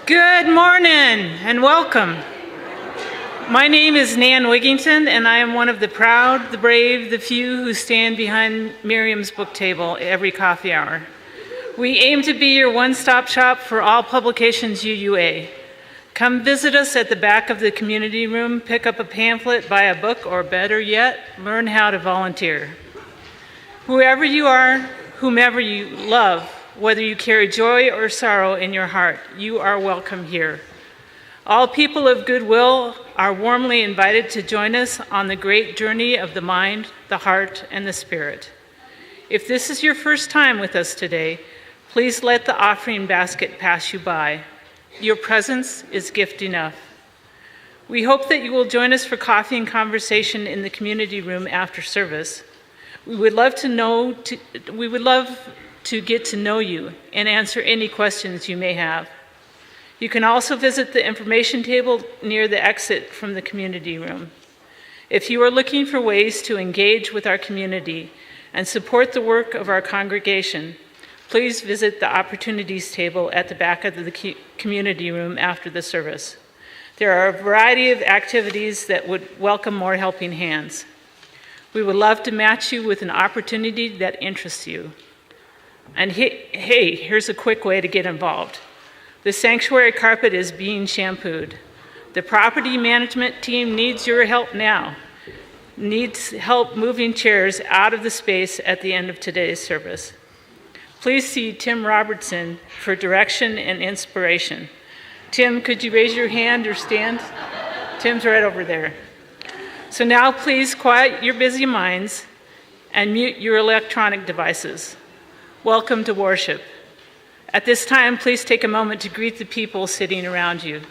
Good morning and welcome. My name is Nan Wigington, and I am one of the proud, the brave, the few who stand behind Miriam's book table every coffee hour. We aim to be your one-stop shop for all publications UUA. Come visit us at the back of the community room, pick up a pamphlet, buy a book, or better yet, learn how to volunteer. Whoever you are, whomever you love, whether you carry joy or sorrow in your heart, you are welcome here. All people of goodwill are warmly invited to join us on the great journey of the mind, the heart, and the spirit. If this is your first time with us today, please let the offering basket pass you by. Your presence is gift enough. We hope that you will join us for coffee and conversation in the community room after service. We would love to get to know you and answer any questions you may have. You can also visit the information table near the exit from the community room. If you are looking for ways to engage with our community and support the work of our congregation, please visit the opportunities table at the back of the community room after the service. There are a variety of activities that would welcome more helping hands. We would love to match you with an opportunity that interests you. And hey, here's a quick way to get involved. The sanctuary carpet is being shampooed. The property management team needs your help now. Needs help moving chairs out of the space at the end of today's service. Please see Tim Robertson for direction and inspiration. Tim, could you raise your hand or stand? Tim's right over there. So now please quiet your busy minds and mute your electronic devices. Welcome to worship. At this time, please take a moment to greet the people sitting around you.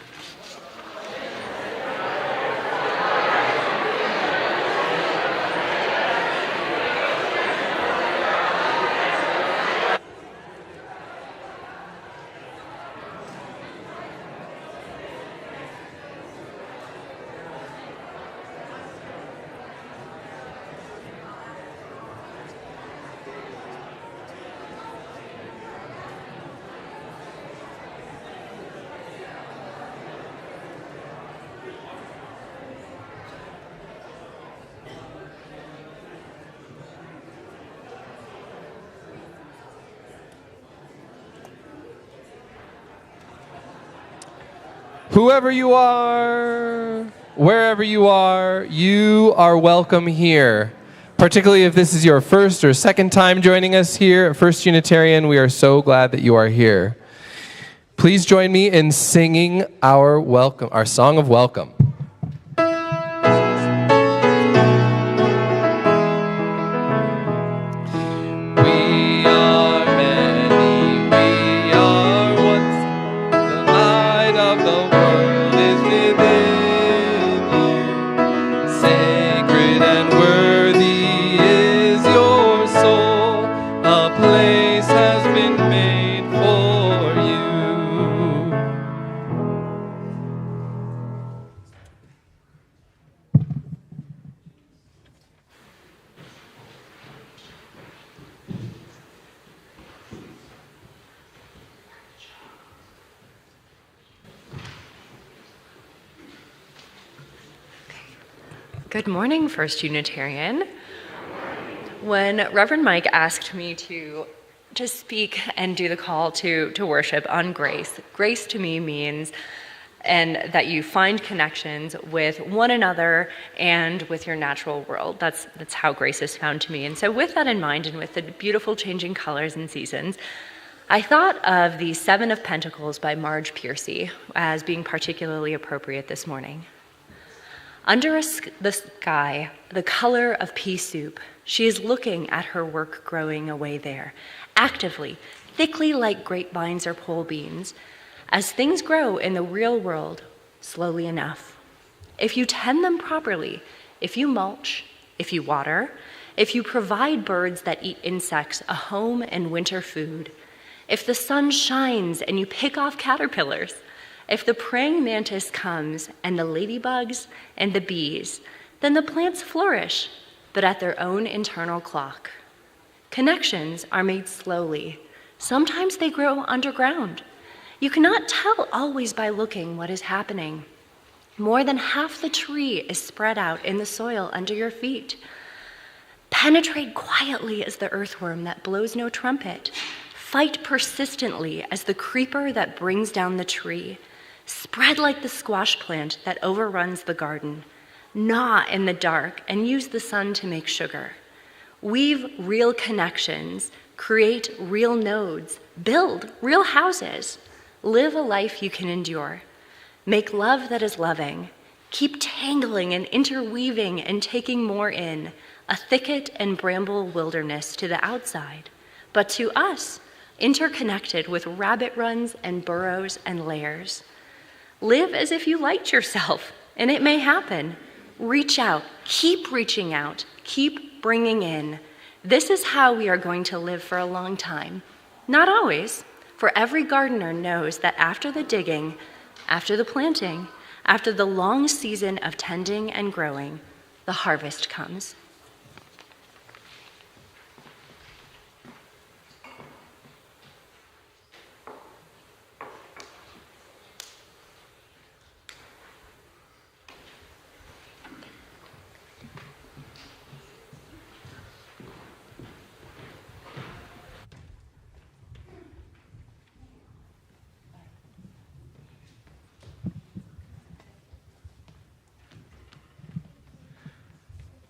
Whoever you are, wherever you are welcome here. Particularly if this is your first or second time joining us here at First Unitarian, we are so glad that you are here. Please join me in singing our song of welcome. Good morning, First Unitarian. When Reverend Mike asked me to speak and do the call to worship on grace, grace to me means and that you find connections with one another and with your natural world. That's how grace is found to me. And so with that in mind and with the beautiful changing colors and seasons, I thought of the Seven of Pentacles by Marge Piercy as being particularly appropriate this morning. Under the sky, the color of pea soup, she is looking at her work growing away there, actively, thickly like grapevines or pole beans, as things grow in the real world, slowly enough. If you tend them properly, if you mulch, if you water, if you provide birds that eat insects a home and winter food, if the sun shines and you pick off caterpillars, if the praying mantis comes and the ladybugs and the bees, then the plants flourish, but at their own internal clock. Connections are made slowly. Sometimes they grow underground. You cannot tell always by looking what is happening. More than half the tree is spread out in the soil under your feet. Penetrate quietly as the earthworm that blows no trumpet. Fight persistently as the creeper that brings down the tree. Spread like the squash plant that overruns the garden. Gnaw in the dark and use the sun to make sugar. Weave real connections, create real nodes, build real houses. Live a life you can endure. Make love that is loving. Keep tangling and interweaving and taking more in, a thicket and bramble wilderness to the outside, but to us, interconnected with rabbit runs and burrows and layers. Live as if you liked yourself, and it may happen. Reach out, keep reaching out, keep bringing in. This is how we are going to live for a long time. Not always, for every gardener knows that after the digging, after the planting, after the long season of tending and growing, the harvest comes.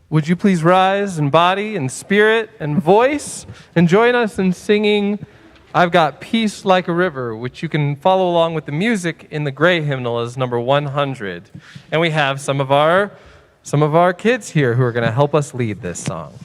Would you please rise in body and spirit and voice and join us in singing I've Got Peace Like a River, which you can follow along with the music in the gray hymnal as number 100. And we have some of our kids here who are going to help us lead this song.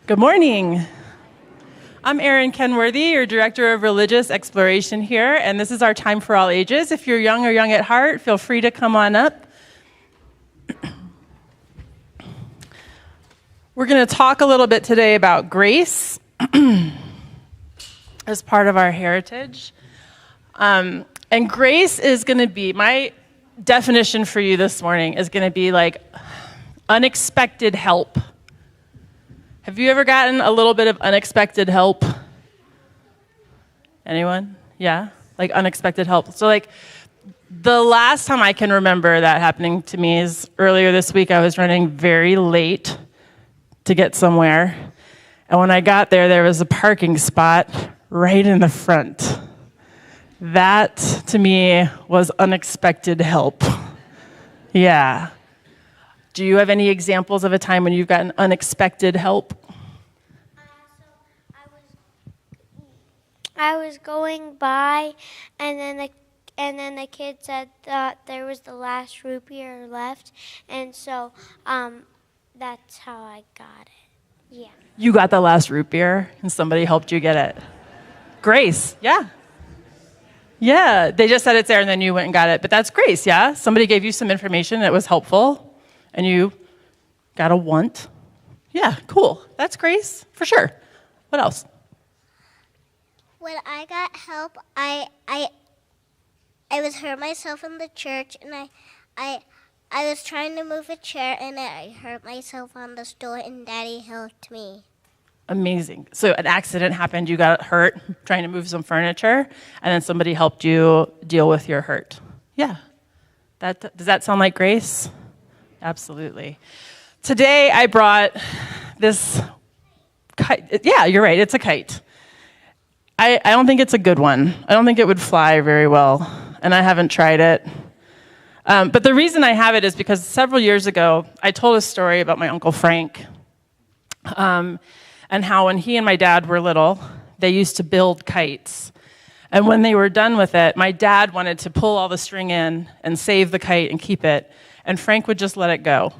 Good morning. I'm Erin Kenworthy, your Director of Religious Exploration here, and this is our Time for All Ages. If you're young or young at heart, feel free to come on up. We're going to talk a little bit today about grace as part of our heritage. And grace is going to be, my definition for you this morning is going to be like unexpected help. Have you ever gotten a little bit of unexpected help? Anyone? Yeah? Like unexpected help. So like the last time I can remember that happening to me is earlier this week. I was running very late to get somewhere. And when I got there, there was a parking spot right in the front. That, to me, was unexpected help. Yeah. Do you have any examples of a time when you've gotten unexpected help? I was going by, and then the kid said that there was the last root beer left, and so that's how I got it. Yeah. You got the last root beer, and somebody helped you get it. Grace, yeah. Yeah, they just said it's there, and then you went and got it. But that's grace, yeah? Somebody gave you some information that was helpful, and you got a want. Yeah, cool. That's grace, for sure. What else? When I got help, I was hurt myself in the church, and I was trying to move a chair, and I hurt myself on the stool, and Daddy helped me. Amazing. So an accident happened, you got hurt trying to move some furniture, and then somebody helped you deal with your hurt. Yeah. Does that sound like grace? Absolutely. Today I brought this kite. Yeah, you're right, it's a kite. I don't think it's a good one. I don't think it would fly very well, and I haven't tried it. But the reason I have it is because several years ago, I told a story about my Uncle Frank, and how when he and my dad were little, they used to build kites. And when they were done with it, my dad wanted to pull all the string in and save the kite and keep it, and Frank would just let it go.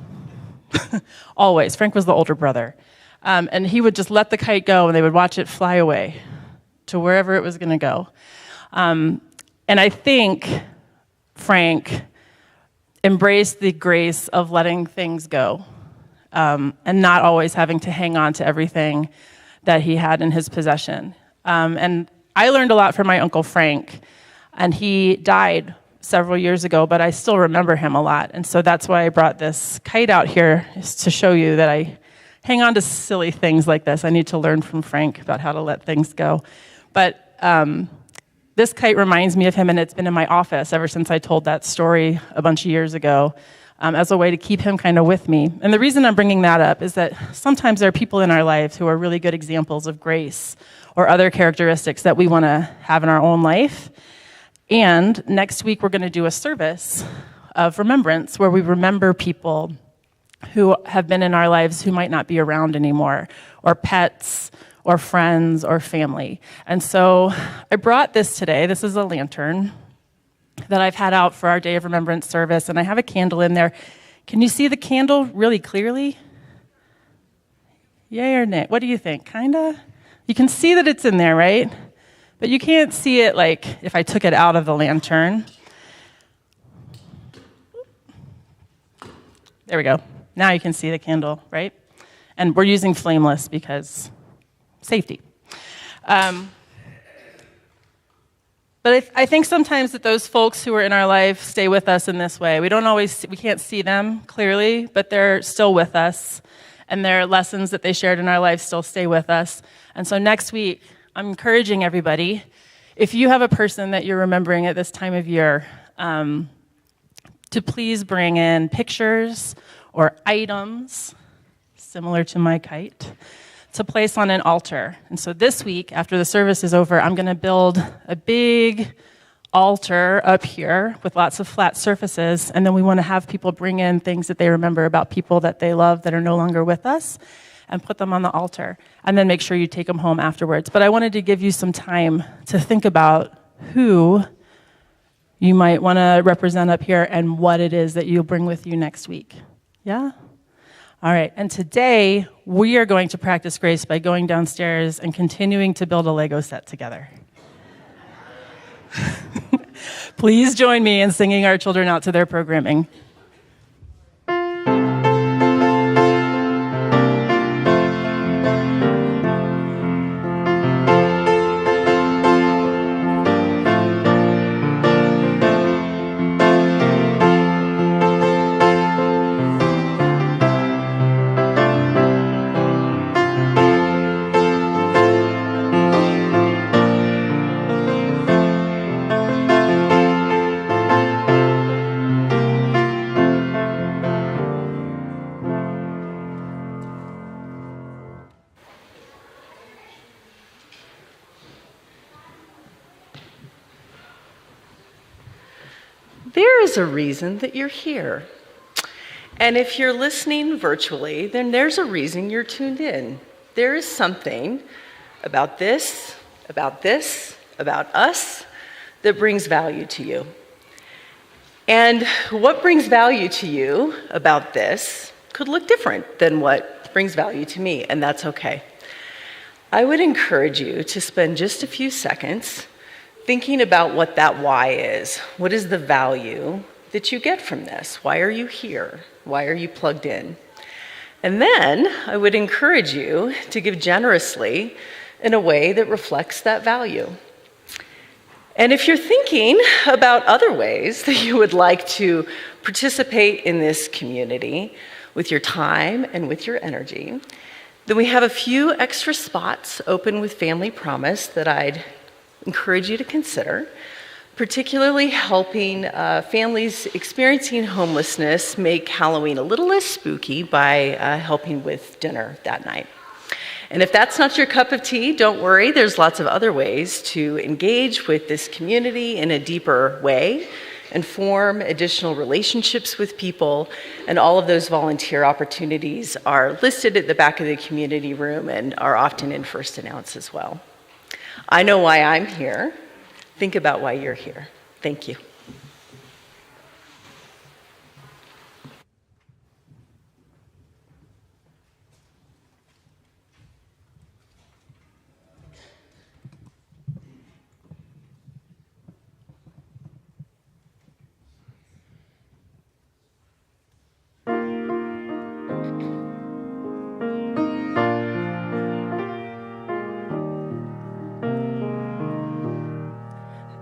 Always. Frank was the older brother. And he would just let the kite go, and they would watch it fly away to wherever it was going to go. And I think Frank embraced the grace of letting things go, and not always having to hang on to everything that he had in his possession. And I learned a lot from my Uncle Frank, and he died several years ago, but I still remember him a lot. And so that's why I brought this kite out here, is to show you that I hang on to silly things like this. I need to learn from Frank about how to let things go. But this kite reminds me of him, and it's been in my office ever since I told that story a bunch of years ago, as a way to keep him kind of with me. And the reason I'm bringing that up is that sometimes there are people in our lives who are really good examples of grace or other characteristics that we want to have in our own life. And next week, we're going to do a service of remembrance where we remember people who have been in our lives who might not be around anymore, or pets, or friends, or family. And so I brought this today. This is a lantern that I've had out for our Day of Remembrance service, and I have a candle in there. Can you see the candle really clearly? Yay or nay? What do you think? Kinda? You can see that it's in there, right? But you can't see it like if I took it out of the lantern. There we go. Now you can see the candle, right? And we're using flameless because safety. But I think sometimes that those folks who are in our life stay with us in this way. We can't see them clearly, but they're still with us, and their lessons that they shared in our life still stay with us. And so next week, I'm encouraging everybody, if you have a person that you're remembering at this time of year, to please bring in pictures or items similar to my kite to place on an altar. And so this week, after the service is over, I'm going to build a big altar up here with lots of flat surfaces, and then we want to have people bring in things that they remember about people that they love that are no longer with us, and put them on the altar, and then make sure you take them home afterwards. But I wanted to give you some time to think about who you might want to represent up here and what it is that you'll bring with you next week. Yeah? All right, and today we are going to practice grace by going downstairs and continuing to build a Lego set together. Please join me in singing our children out to their programming. there is a reason that you're here. And if you're listening virtually, then there's a reason you're tuned in. There is something about this, about us, that brings value to you. And what brings value to you about this could look different than what brings value to me, and that's okay. I would encourage you to spend just a few seconds thinking about what that why is. What is the value that you get from this? Why are you here? Why are you plugged in? And then I would encourage you to give generously in a way that reflects that value. And if you're thinking about other ways that you would like to participate in this community with your time and with your energy, then we have a few extra spots open with Family Promise that I'd encourage you to consider, particularly helping families experiencing homelessness make Halloween a little less spooky by helping with dinner that night. And if that's not your cup of tea, don't worry, there's lots of other ways to engage with this community in a deeper way and form additional relationships with people. And all of those volunteer opportunities are listed at the back of the community room and are often in First Announce as well. I know why I'm here. Think about why you're here. Thank you.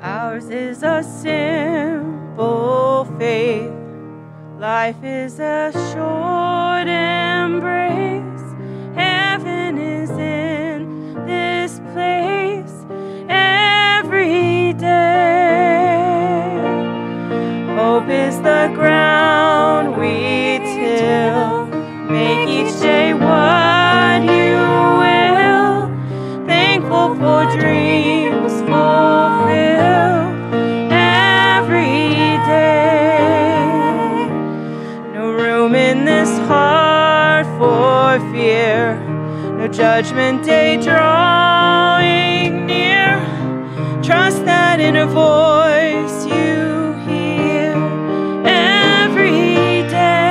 Ours is a simple faith. Life is a short embrace. Heaven is in this place every day. Hope is the ground we till. Make each day what you will. Thankful for dreams fulfilled every day. No room in this heart for fear. No judgment day drawing near. Trust that inner voice you hear every day.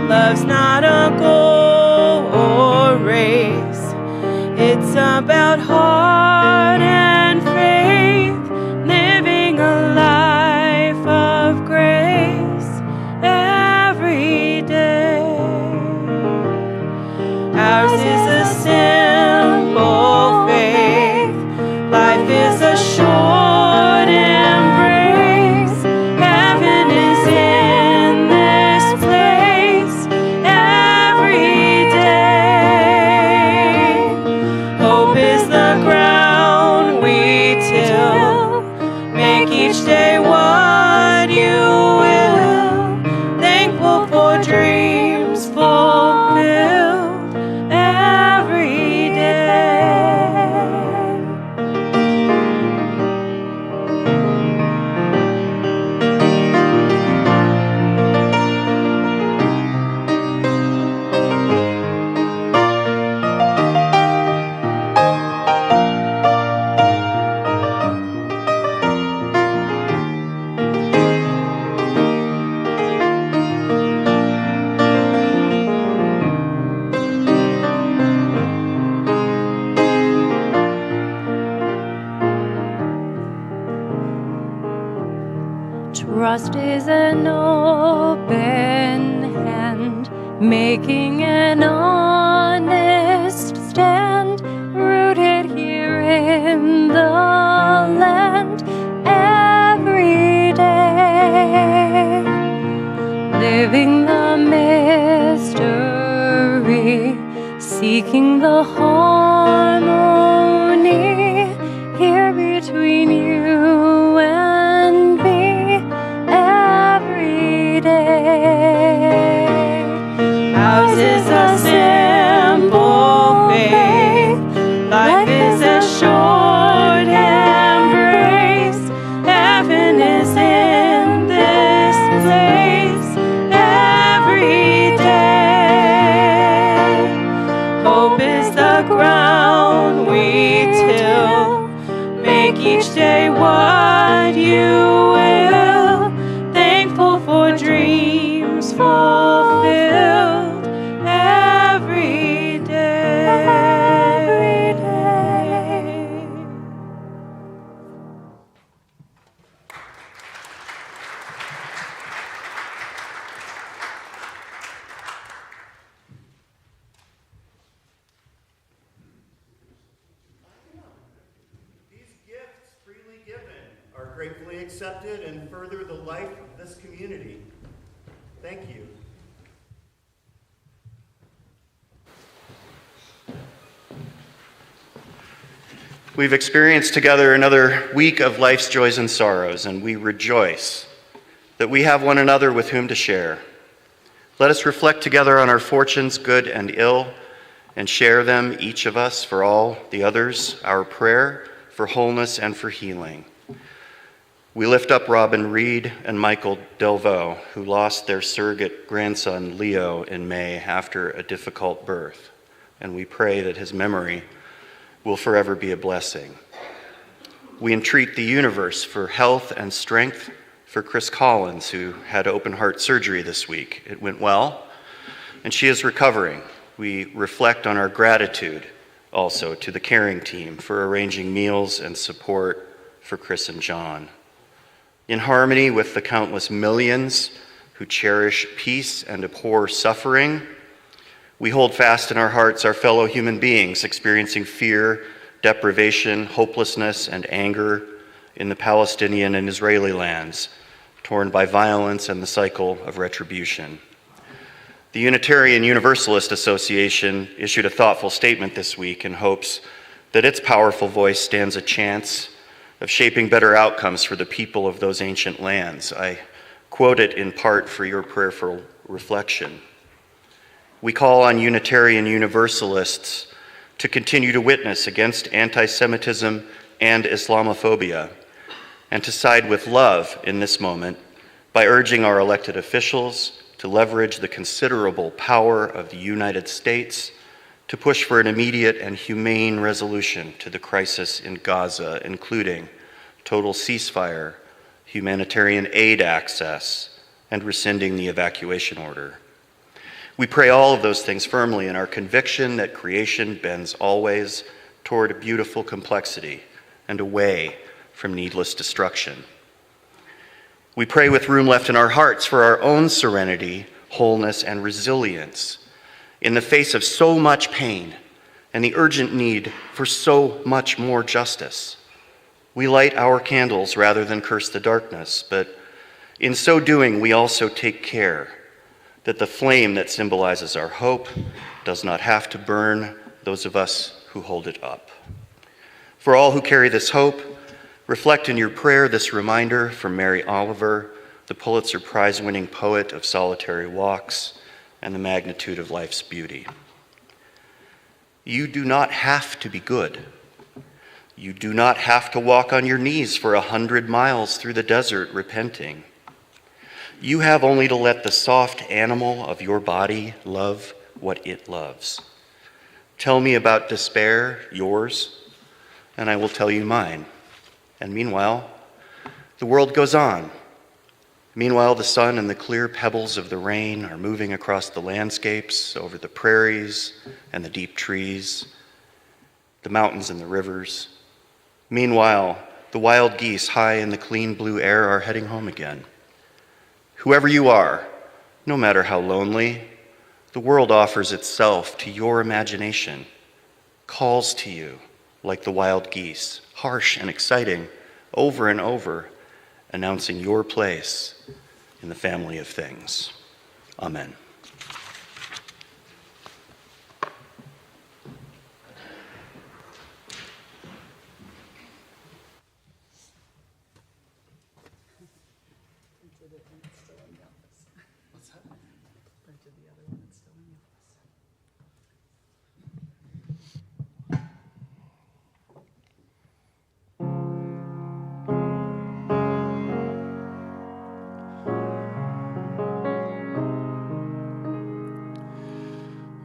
Love's not a goal or race. It's about heart and faith, living a life of grace every day. Ours is a simple faith. Life is a short embrace. Heaven is in this place every day. Hope is the ground we till. Make each day what you will. Thankful for dreams fulfilled every day. Trust is an open hand, making an honest stand, rooted here in the land every day. Living the mystery, seeking the harmony here between you and me every day. Ours is a simple faith. Life is a short embrace. Heaven gratefully accepted and further the life of this community. Thank you. We've experienced together another week of life's joys and sorrows, and we rejoice that we have one another with whom to share. Let us reflect together on our fortunes, good and ill, and share them, each of us, for all the others, our prayer for wholeness and for healing. We lift up Robin Reed and Michael Delvaux, who lost their surrogate grandson, Leo, in May after a difficult birth, and we pray that his memory will forever be a blessing. We entreat the universe for health and strength for Chris Collins, who had open heart surgery this week. It went well, and she is recovering. We reflect on our gratitude also to the caring team for arranging meals and support for Chris and John. In harmony with the countless millions who cherish peace and abhor suffering, we hold fast in our hearts our fellow human beings experiencing fear, deprivation, hopelessness, and anger in the Palestinian and Israeli lands, torn by violence and the cycle of retribution. The Unitarian Universalist Association issued a thoughtful statement this week in hopes that its powerful voice stands a chance of shaping better outcomes for the people of those ancient lands. I quote it in part for your prayerful reflection. We call on Unitarian Universalists to continue to witness against anti-Semitism and Islamophobia, and to side with love in this moment by urging our elected officials to leverage the considerable power of the United States to push for an immediate and humane resolution to the crisis in Gaza, including total ceasefire, humanitarian aid access, and rescinding the evacuation order. We pray all of those things firmly in our conviction that creation bends always toward beautiful complexity and away from needless destruction. We pray with room left in our hearts for our own serenity, wholeness, and resilience in the face of so much pain and the urgent need for so much more justice. We light our candles rather than curse the darkness, but in so doing, we also take care that the flame that symbolizes our hope does not have to burn those of us who hold it up. For all who carry this hope, reflect in your prayer this reminder from Mary Oliver, the Pulitzer Prize-winning poet of Solitary Walks and the magnitude of life's beauty. You do not have to be good. You do not have to walk on your knees for 100 miles through the desert repenting. You have only to let the soft animal of your body love what it loves. Tell me about despair, yours, and I will tell you mine. And meanwhile, the world goes on. Meanwhile, the sun and the clear pebbles of the rain are moving across the landscapes, over the prairies and the deep trees, the mountains and the rivers. Meanwhile, the wild geese high in the clean blue air are heading home again. Whoever you are, no matter how lonely, the world offers itself to your imagination, calls to you like the wild geese, harsh and exciting, over and over, announcing your place in the family of things. Amen.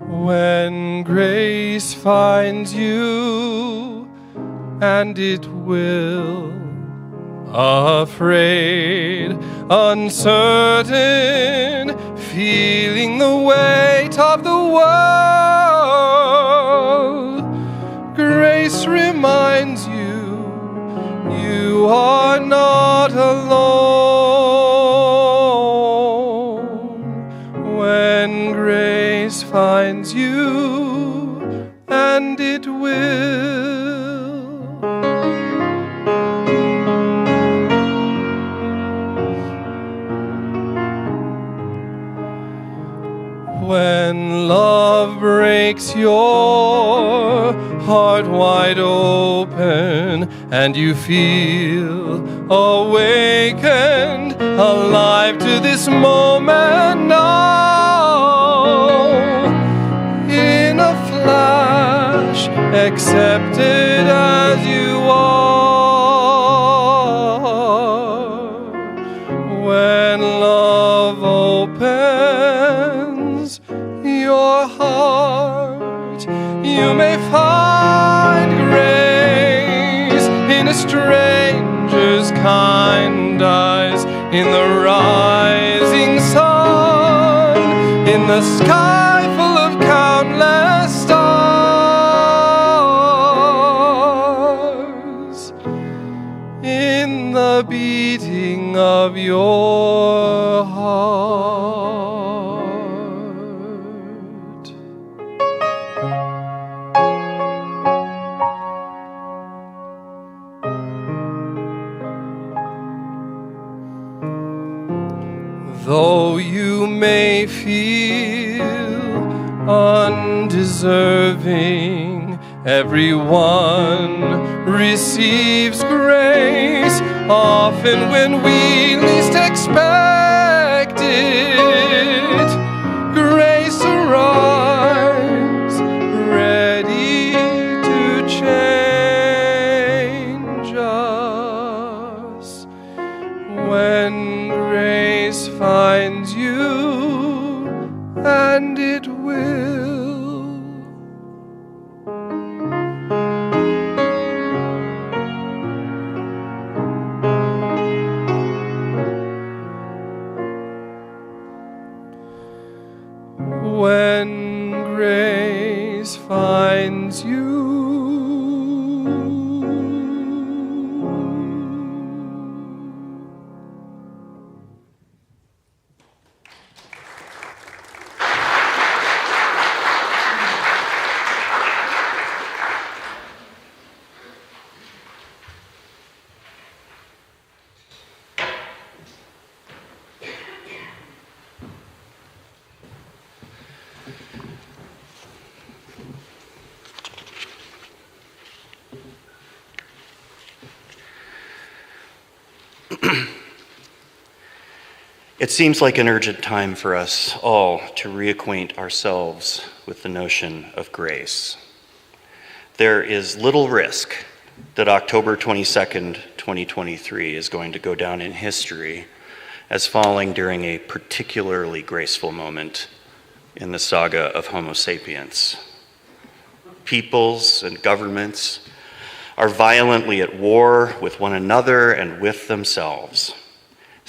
When grace finds you, and it will, afraid, uncertain, feeling the weight of the world, grace reminds you, you are not alone. When grace finds you, and it will. When love breaks your heart wide open and you feel awakened, alive to this moment now, in a flash, accepted as you are. When love opens your heart, you may find grace in a stranger's kind eyes, in the rising sun, in the sky full of countless stars, in the beating of your heart. Though you may feel undeserving, everyone receives grace, often when we least expect it. Grace arrives, ready to change us. When grace finds you, and it will. When grace finds you. It seems like an urgent time for us all to reacquaint ourselves with the notion of grace. There is little risk that October 22nd, 2023 is going to go down in history as falling during a particularly graceful moment in the saga of Homo sapiens. Peoples and governments are violently at war with one another and with themselves.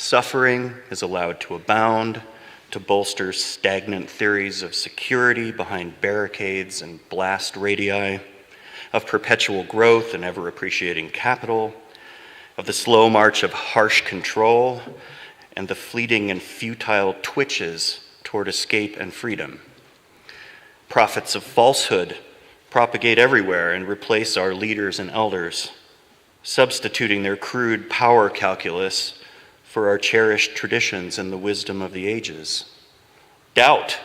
Suffering is allowed to abound, to bolster stagnant theories of security behind barricades and blast radii, of perpetual growth and ever-appreciating capital, of the slow march of harsh control, and the fleeting and futile twitches toward escape and freedom. Prophets of falsehood propagate everywhere and replace our leaders and elders, substituting their crude power calculus for our cherished traditions and the wisdom of the ages. Doubt,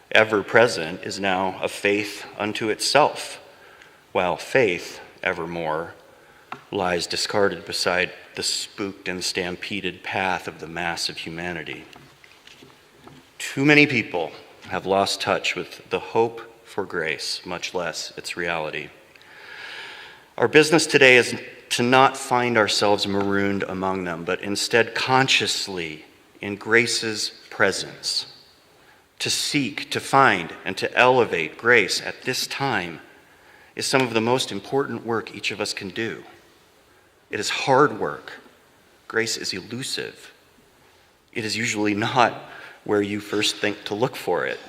ever present, is now a faith unto itself, while faith, evermore, lies discarded beside the spooked and stampeded path of the mass of humanity. Too many people have lost touch with the hope for grace, much less its reality. Our business today is to not find ourselves marooned among them, but instead consciously in grace's presence, to seek, to find, and to elevate grace at this time is some of the most important work each of us can do. It is hard work. Grace is elusive. It is usually not where you first think to look for it.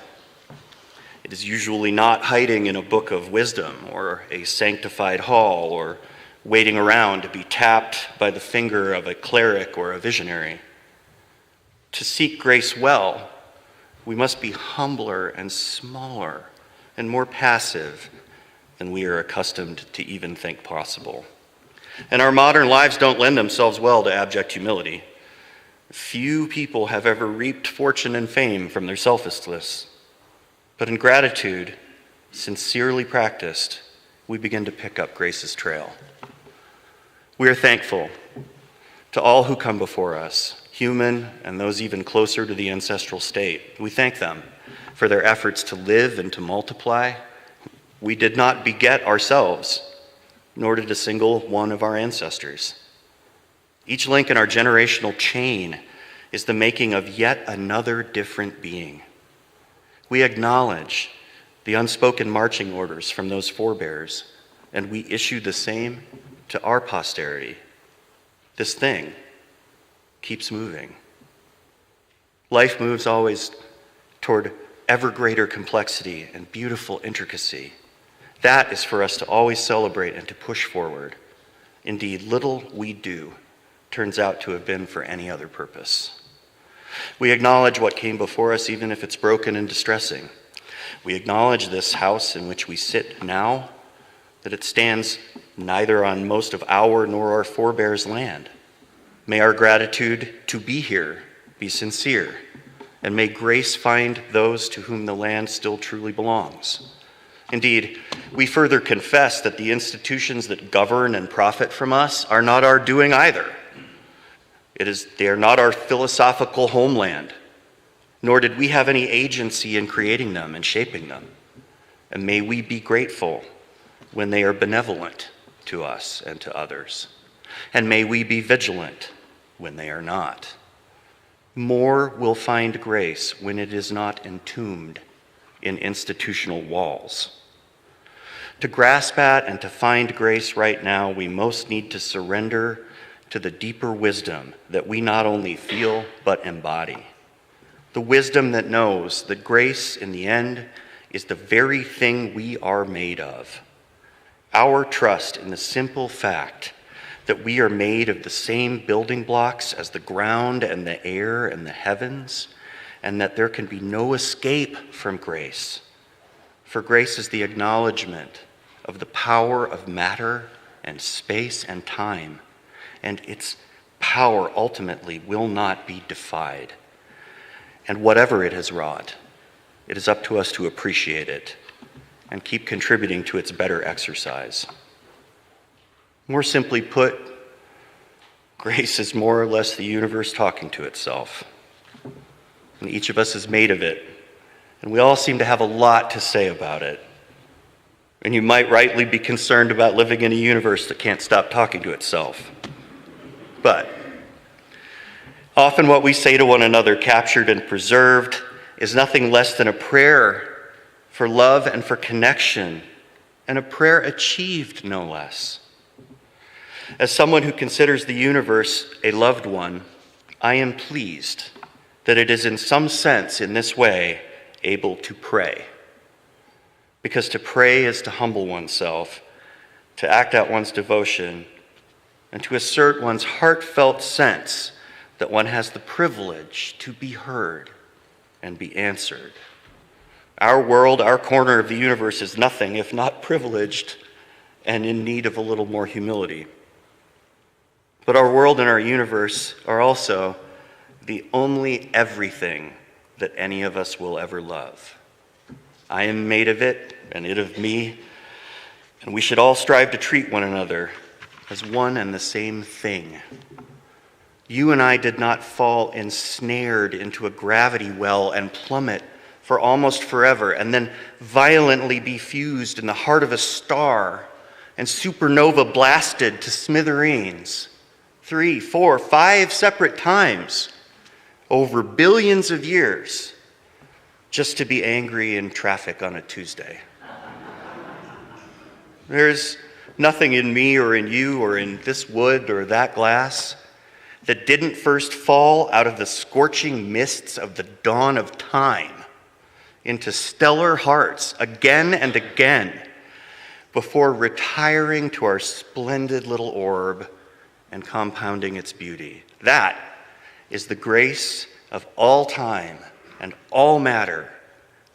It is usually not hiding in a book of wisdom or a sanctified hall or waiting around to be tapped by the finger of a cleric or a visionary. To seek grace well, we must be humbler and smaller and more passive than we are accustomed to even think possible. And our modern lives don't lend themselves well to abject humility. Few people have ever reaped fortune and fame from their selflessness. But in gratitude, sincerely practiced, we begin to pick up grace's trail. We are thankful to all who come before us, human and those even closer to the ancestral state. We thank them for their efforts to live and to multiply. We did not beget ourselves, nor did a single one of our ancestors. Each link in our generational chain is the making of yet another different being. We acknowledge the unspoken marching orders from those forebears, and we issue the same to our posterity. This thing keeps moving. Life moves always toward ever greater complexity and beautiful intricacy. That is for us to always celebrate and to push forward. Indeed, little we do turns out to have been for any other purpose. We acknowledge what came before us, even if it's broken and distressing. We acknowledge this house in which we sit now, that it stands neither on most of our nor our forebears' land. May our gratitude to be here be sincere, and may grace find those to whom the land still truly belongs. Indeed, we further confess that the institutions that govern and profit from us are not our doing either. They are not our philosophical homeland, nor did we have any agency in creating them and shaping them. And may we be grateful when they are benevolent to us and to others. And may we be vigilant when they are not. More will find grace when it is not entombed in institutional walls. To grasp at and to find grace right now, we most need to surrender to the deeper wisdom that we not only feel but embody. The wisdom that knows that grace in the end is the very thing we are made of. Our trust in the simple fact that we are made of the same building blocks as the ground and the air and the heavens, and that there can be no escape from grace. For grace is the acknowledgement of the power of matter and space and time, and its power ultimately will not be defied. And whatever it has wrought, it is up to us to appreciate it and keep contributing to its better exercise. More simply put, grace is more or less the universe talking to itself. And each of us is made of it, and we all seem to have a lot to say about it. And you might rightly be concerned about living in a universe that can't stop talking to itself. But often what we say to one another, captured and preserved, is nothing less than a prayer for love and for connection, and a prayer achieved, no less. As someone who considers the universe a loved one, I am pleased that it is in some sense, in this way, able to pray. Because to pray is to humble oneself, to act out one's devotion, and to assert one's heartfelt sense that one has the privilege to be heard and be answered. Our world, our corner of the universe is nothing if not privileged and in need of a little more humility. But our world and our universe are also the only everything that any of us will ever love. I am made of it, and it of me, and we should all strive to treat one another as one and the same thing. You and I did not fall ensnared into a gravity well and plummet for almost forever, and then violently be fused in the heart of a star and supernova blasted to smithereens 3, 4, 5 separate times over billions of years just to be angry in traffic on a Tuesday. There's nothing in me or in you or in this wood or that glass that didn't first fall out of the scorching mists of the dawn of time into stellar hearts again and again before retiring to our splendid little orb and compounding its beauty. That is the grace of all time and all matter,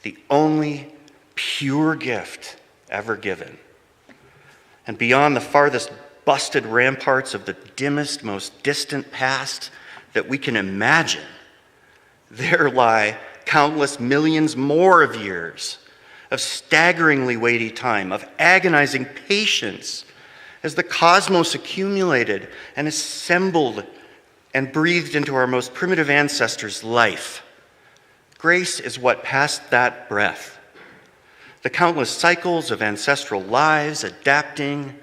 the only pure gift ever given. And beyond the farthest busted ramparts of the dimmest, most distant past that we can imagine, there lie countless millions more of years of staggeringly weighty time, of agonizing patience, as the cosmos accumulated and assembled and breathed into our most primitive ancestors' life. Grace is what passed that breath. The countless cycles of ancestral lives adapting,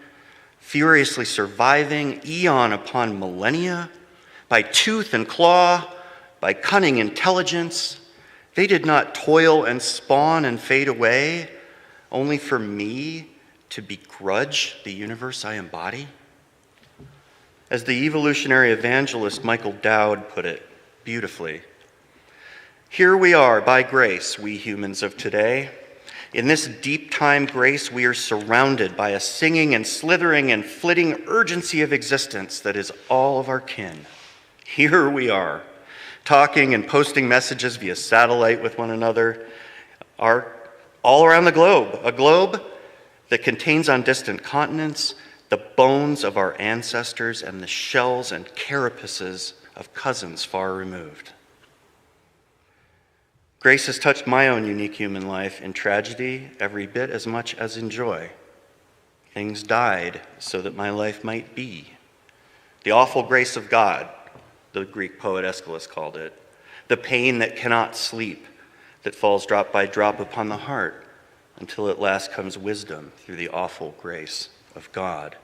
furiously surviving eon upon millennia, by tooth and claw, by cunning intelligence. They did not toil and spawn and fade away, only for me to begrudge the universe I embody. As the evolutionary evangelist Michael Dowd put it beautifully, here we are by grace, we humans of today. In this deep time grace, we are surrounded by a singing and slithering and flitting urgency of existence that is all of our kin. Here we are, talking and posting messages via satellite with one another, all around the globe, a globe that contains on distant continents the bones of our ancestors and the shells and carapaces of cousins far removed. Grace has touched my own unique human life in tragedy every bit as much as in joy. Things died so that my life might be. The awful grace of God, the Greek poet Aeschylus called it. The pain that cannot sleep, that falls drop by drop upon the heart, until at last comes wisdom through the awful grace of God.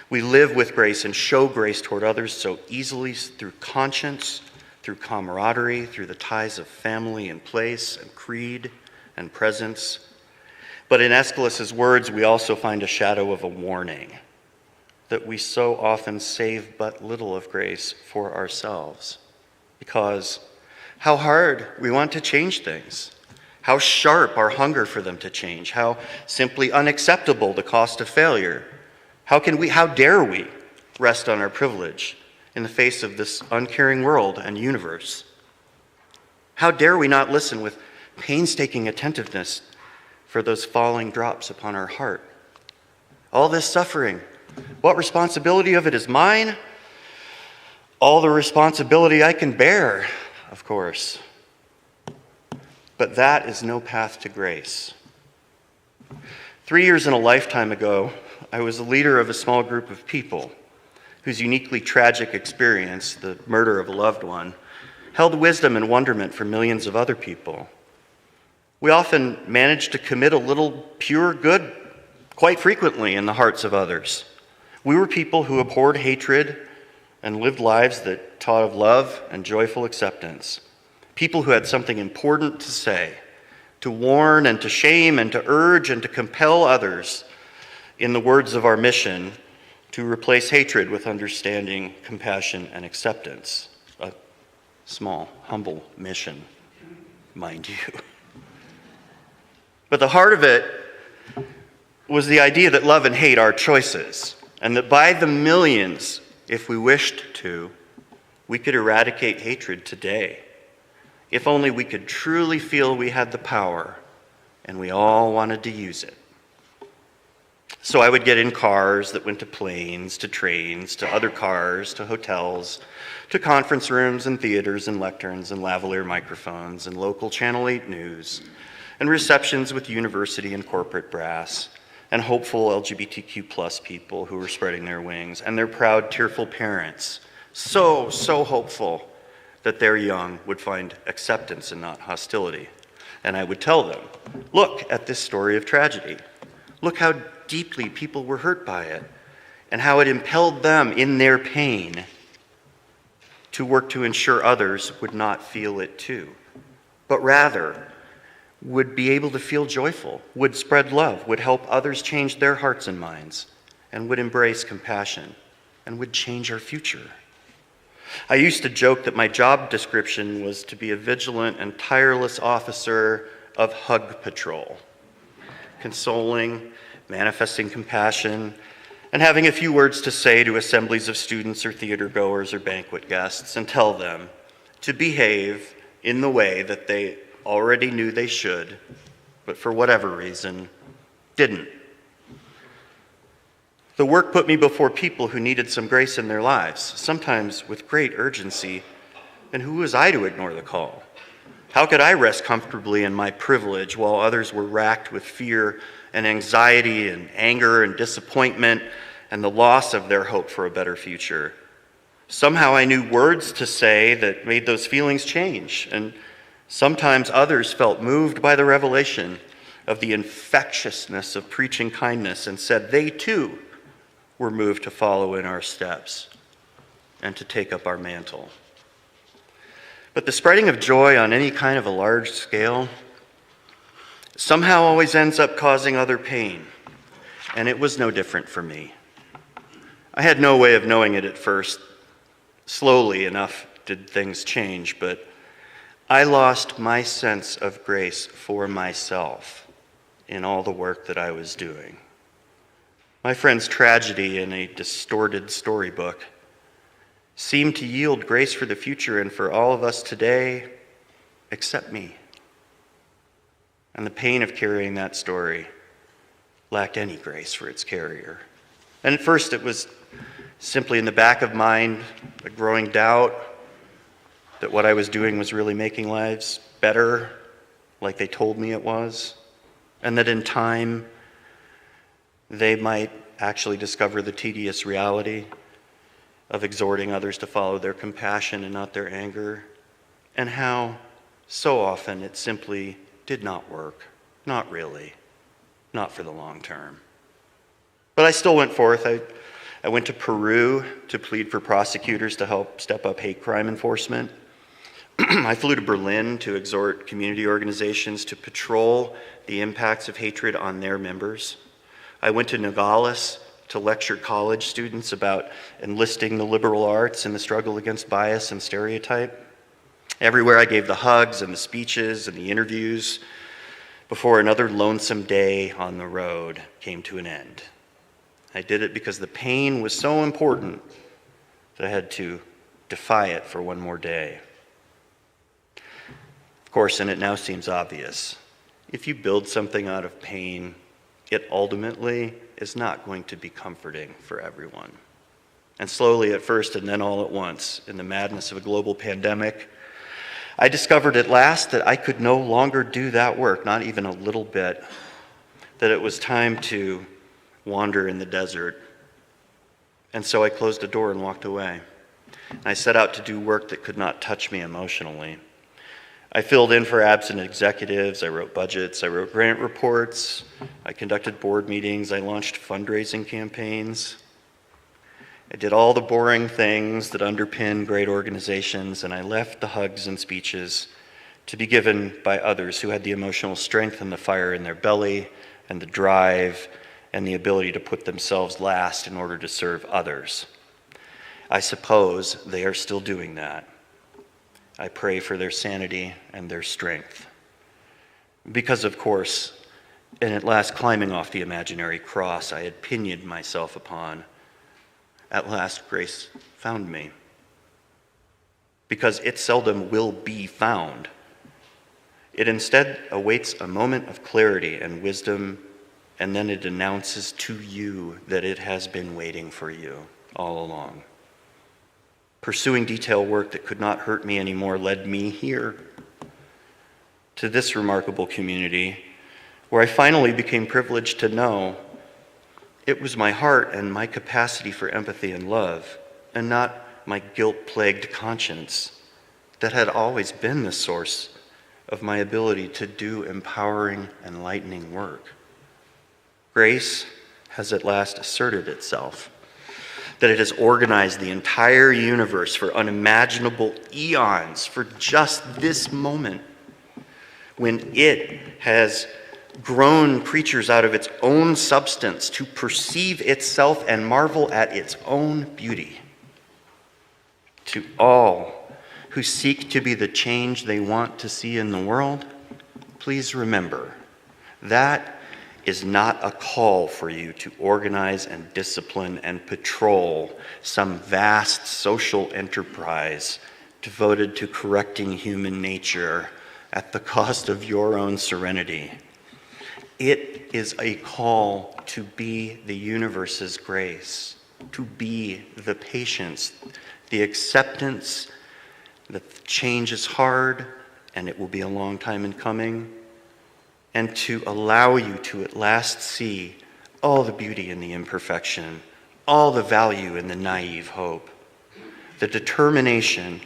We live with grace and show grace toward others so easily through conscience, through camaraderie, through the ties of family and place and creed and presence. But in Aeschylus's words, we also find a shadow of a warning that we so often save but little of grace for ourselves. Because how hard we want to change things, how sharp our hunger for them to change, how simply unacceptable the cost of failure. How dare we rest on our privilege in the face of this uncaring world and universe? How dare we not listen with painstaking attentiveness for those falling drops upon our heart? All this suffering, what responsibility of it is mine? All the responsibility I can bear, of course. But that is no path to grace. 3 years and a lifetime ago, I was a leader of a small group of people whose uniquely tragic experience, the murder of a loved one, held wisdom and wonderment for millions of other people. We often managed to commit a little pure good quite frequently in the hearts of others. We were people who abhorred hatred and lived lives that taught of love and joyful acceptance. People who had something important to say, to warn and to shame and to urge and to compel others, in the words of our mission, to replace hatred with understanding, compassion, and acceptance. A small, humble mission, mind you. But the heart of it was the idea that love and hate are choices, and that by the millions, if we wished to, we could eradicate hatred today. If only we could truly feel we had the power, and we all wanted to use it. So I would get in cars that went to planes, to trains, to other cars, to hotels, to conference rooms and theaters and lecterns and lavalier microphones and local Channel 8 news and receptions with university and corporate brass and hopeful LGBTQ plus people who were spreading their wings and their proud, tearful parents, so hopeful that their young would find acceptance and not hostility. And I would tell them, look at this story of tragedy. Look how deeply people were hurt by it and how it impelled them in their pain to work to ensure others would not feel it too, but rather would be able to feel joyful, would spread love, would help others change their hearts and minds, and would embrace compassion, and would change our future. I used to joke that my job description was to be a vigilant and tireless officer of Hug Patrol, consoling, manifesting compassion, and having a few words to say to assemblies of students or theater goers or banquet guests and tell them to behave in the way that they already knew they should, but for whatever reason, didn't. The work put me before people who needed some grace in their lives, sometimes with great urgency, and who was I to ignore the call? How could I rest comfortably in my privilege while others were racked with fear and anxiety and anger and disappointment and the loss of their hope for a better future? Somehow I knew words to say that made those feelings change, and sometimes others felt moved by the revelation of the infectiousness of preaching kindness and said they too were moved to follow in our steps and to take up our mantle. But the spreading of joy on any kind of a large scale somehow always ends up causing other pain, and it was no different for me. I had no way of knowing it at first. Slowly enough did things change, but I lost my sense of grace for myself in all the work that I was doing. My friend's tragedy in a distorted storybook seemed to yield grace for the future and for all of us today, except me. And the pain of carrying that story lacked any grace for its carrier. And at first it was simply in the back of mind, a growing doubt that what I was doing was really making lives better, like they told me it was, and that in time they might actually discover the tedious reality of exhorting others to follow their compassion and not their anger, and how so often it simply did not work. Not really. Not for the long term. But I still went forth. I went to Peru to plead for prosecutors to help step up hate crime enforcement. I flew to Berlin to exhort community organizations to patrol the impacts of hatred on their members. I went to Nogales to lecture college students about enlisting the liberal arts in the struggle against bias and stereotype. Everywhere I gave the hugs and the speeches and the interviews before another lonesome day on the road came to an end. I did it because the pain was so important that I had to defy it for one more day. Of course, and it now seems obvious, if you build something out of pain, it ultimately is not going to be comforting for everyone. And slowly at first and then all at once, in the madness of a global pandemic, I discovered at last that I could no longer do that work, not even a little bit, that it was time to wander in the desert. And so I closed the door and walked away. I set out to do work that could not touch me emotionally. I filled in for absent executives, I wrote budgets, I wrote grant reports, I conducted board meetings, I launched fundraising campaigns. I did all the boring things that underpin great organizations, and I left the hugs and speeches to be given by others who had the emotional strength and the fire in their belly and the drive and the ability to put themselves last in order to serve others. I suppose they are still doing that. I pray for their sanity and their strength. Because, of course, in at last climbing off the imaginary cross I had pinioned myself upon, at last grace found me. Because it seldom will be found. It instead awaits a moment of clarity and wisdom, and then it announces to you that it has been waiting for you all along. Pursuing detail work that could not hurt me anymore led me here, to this remarkable community, where I finally became privileged to know it was my heart and my capacity for empathy and love, and not my guilt-plagued conscience, that had always been the source of my ability to do empowering, enlightening work. Grace has at last asserted itself, that it has organized the entire universe for unimaginable eons, for just this moment, when it has grown creatures out of its own substance to perceive itself and marvel at its own beauty. To all who seek to be the change they want to see in the world, please remember that is not a call for you to organize and discipline and patrol some vast social enterprise devoted to correcting human nature at the cost of your own serenity. It is a call to be the universe's grace, to be the patience, the acceptance that change is hard and it will be a long time in coming, and to allow you to at last see all the beauty in the imperfection, all the value in the naive hope, the determination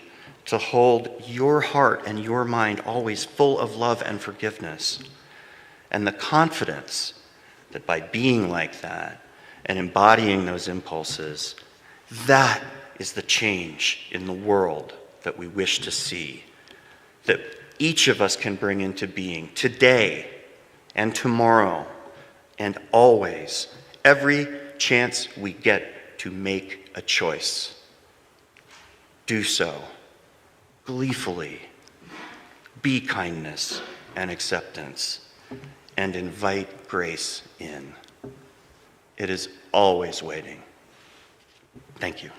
to hold your heart and your mind always full of love and forgiveness, and the confidence that by being like that and embodying those impulses, that is the change in the world that we wish to see, that each of us can bring into being today and tomorrow and always, every chance we get to make a choice. Do so gleefully. Be kindness and acceptance, and invite grace in. It is always waiting. Thank you.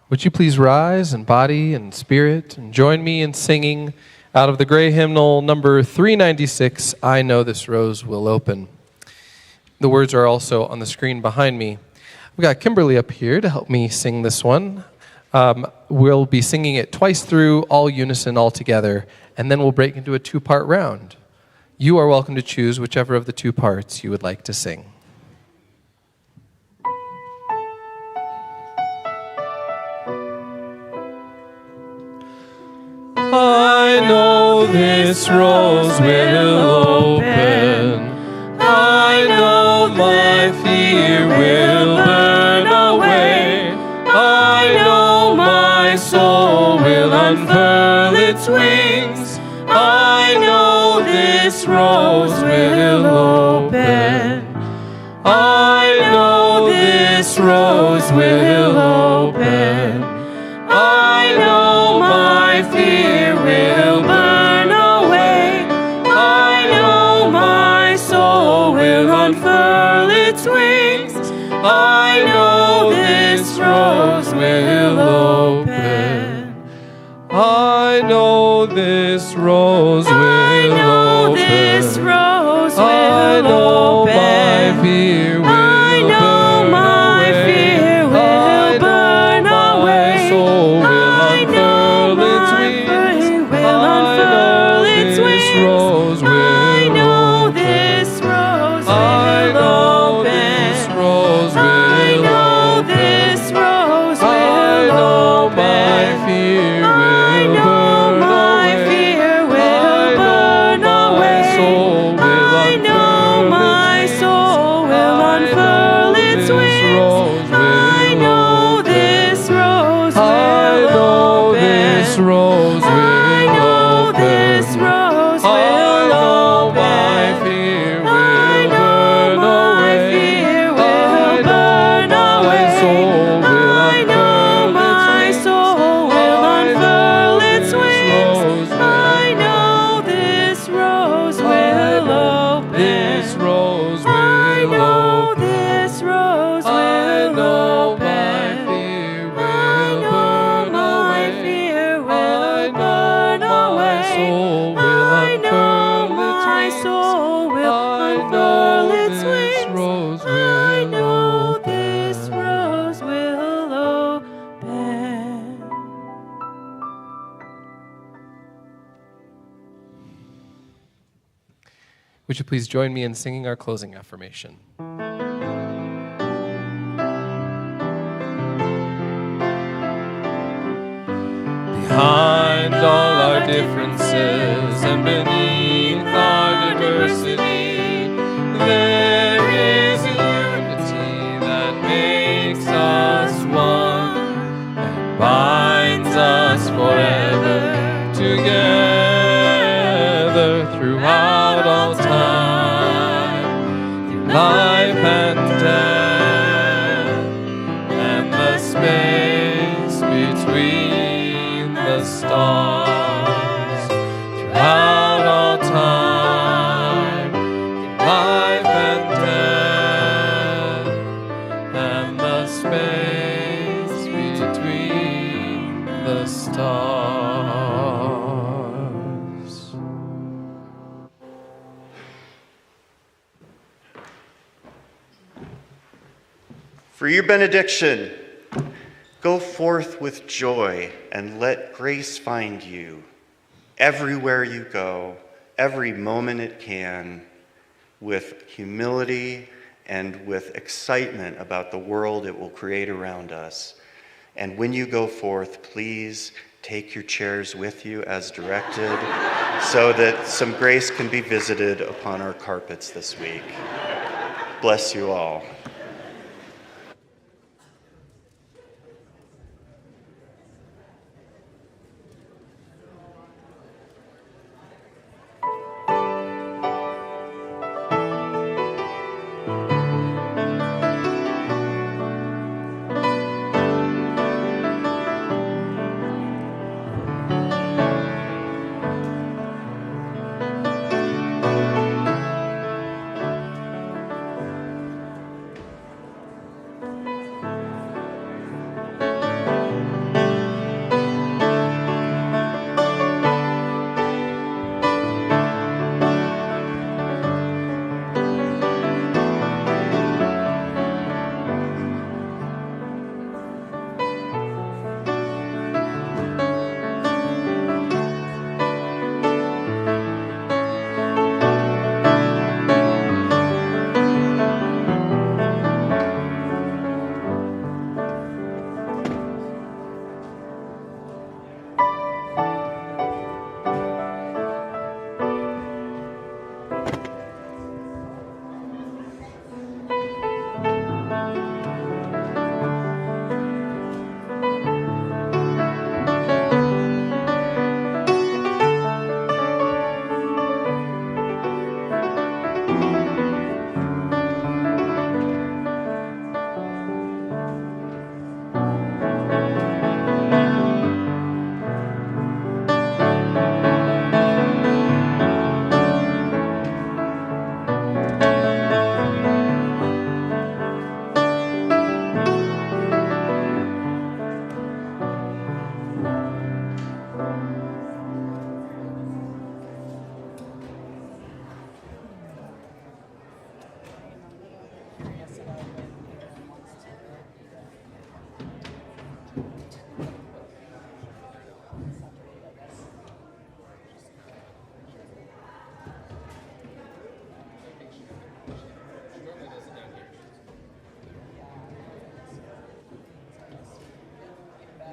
Would you please rise in body and spirit and join me in singing out of the gray hymnal number 396, I Know This Rose Will Open. The words are also on the screen behind me. We've got Kimberly up here to help me sing this one. We'll be singing it twice through, all unison, all together, and then we'll break into a two-part round. You are welcome to choose whichever of the two parts you would like to sing. I know this rose will open. I know my fear will burn away. I know my soul will unfurl its wings. I know this rose will open. I know this rose will open. I know my fear will burn away. I know my soul will unfurl its wings. I know this rose will open. I know this rose will open. I know this rose will open. I know my fear will burn away. My soul will unfurl its wings. I know this rose will open. I know this rose will open. I know my fear will burn away. I know my soul will unfurl its wings. I know this rose will open. This rose will open. This rose will open. My fear will burn away. I know my soul will unfurl its wings. I know this rose will open. This rose will open. I know this rose will open. My fear will burn away. I know my soul will unfurl its wings. I know this rose will open. Would you please join me in singing our closing affirmation? Behind all our differences and beneath our diversity, there is a unity that makes us one and binds us forever together throughout all time, through life and death, and the space between the stars, throughout all time, through life and death, and the space between the stars. For your benediction, go forth with joy and let grace find you everywhere you go, every moment it can, with humility and with excitement about the world it will create around us. And when you go forth, please take your chairs with you as directed so that some grace can be visited upon our carpets this week. Bless you all.